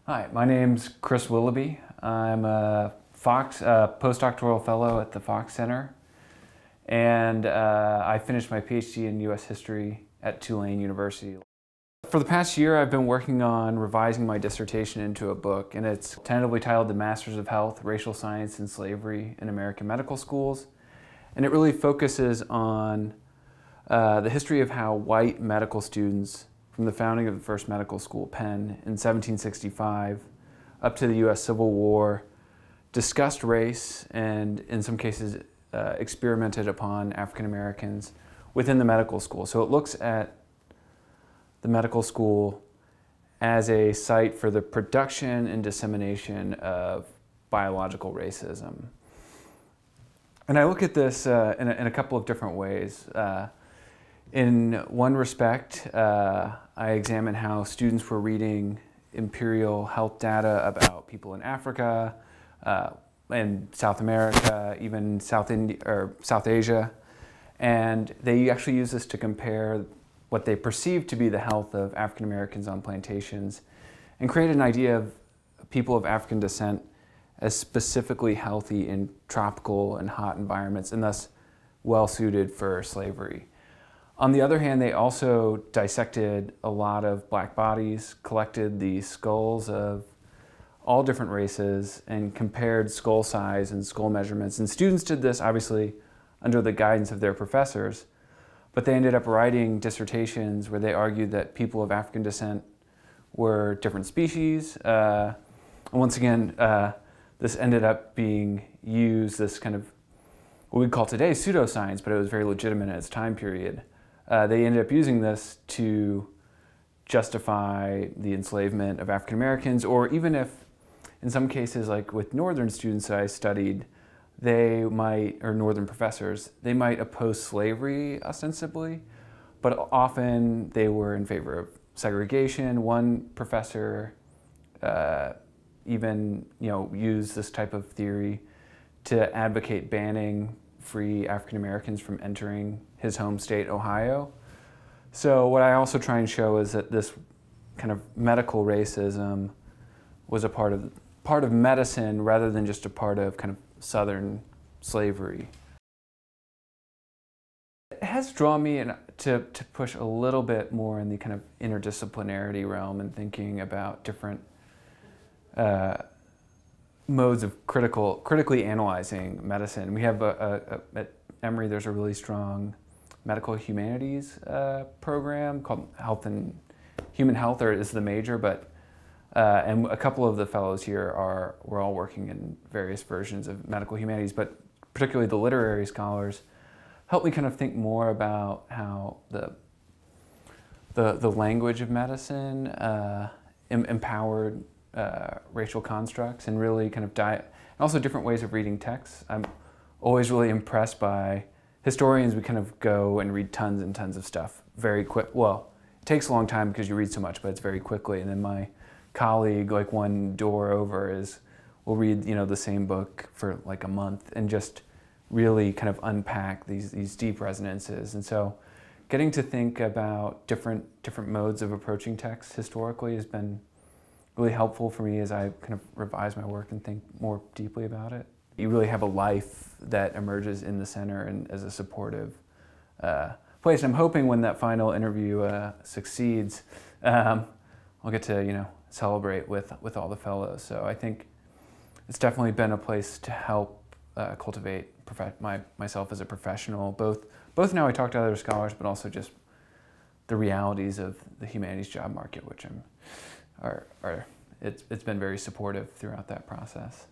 Hi, my name's Chris Willoughby. I'm a Postdoctoral Fellow at the Fox Center, and I finished my Ph.D. in U.S. history at Tulane University. For the past year, I've been working on revising my dissertation into a book, and it's tentatively titled The Masters of Health, Racial Science and Slavery in American Medical Schools. And it really focuses on the history of how white medical students from the founding of the first medical school, Penn, in 1765, up to the U.S. Civil War, discussed race and, in some cases, experimented upon African Americans within the medical school. So it looks at the medical school as a site for the production and dissemination of biological racism. And I look at this in a couple of different ways. In one respect, I examine how students were reading imperial health data about people in Africa, and South America, even South Asia, and they actually use this to compare what they perceive to be the health of African Americans on plantations, and create an idea of people of African descent as specifically healthy in tropical and hot environments, and thus well suited for slavery. On the other hand, they also dissected a lot of black bodies, collected the skulls of all different races, and compared skull size and skull measurements. And students did this, obviously, under the guidance of their professors, but they ended up writing dissertations where they argued that people of African descent were different species. And once again, this ended up being used, this kind of what we'd call today pseudoscience, but it was very legitimate at its time period. They ended up using this to justify the enslavement of African Americans, or even if, in some cases, like with Northern students that I studied, they might, or Northern professors, they might oppose slavery ostensibly, but often they were in favor of segregation. One professor even used this type of theory to advocate banning free African Americans from entering his home state, Ohio. So what I also try and show is that this kind of medical racism was a part of medicine rather than just a part of kind of Southern slavery. It has drawn me to push a little bit more in the kind of interdisciplinarity realm and thinking about different modes of critically analyzing medicine. We have at Emory, there's a really strong medical humanities program called Human Health, or is the major, but and a couple of the fellows here we're all working in various versions of medical humanities, but particularly the literary scholars help me kind of think more about how the language of medicine empowered racial constructs, and really kind of and also different ways of reading texts. I'm always really impressed by historians. We kind of go and read tons and tons of stuff very quick. Well, it takes a long time because you read so much, but it's very quickly. And then my colleague, like one door over, will read the same book for like a month and just really kind of unpack these deep resonances. And so getting to think about different modes of approaching text historically has been really helpful for me as I kind of revise my work and think more deeply about it. You really have a life that emerges in the center and as a supportive place. I'm hoping when that final interview succeeds, I'll get to celebrate with all the fellows. So I think it's definitely been a place to help cultivate myself as a professional. Both now I talk to other scholars, but also just the realities of the humanities job market, which it's been very supportive throughout that process.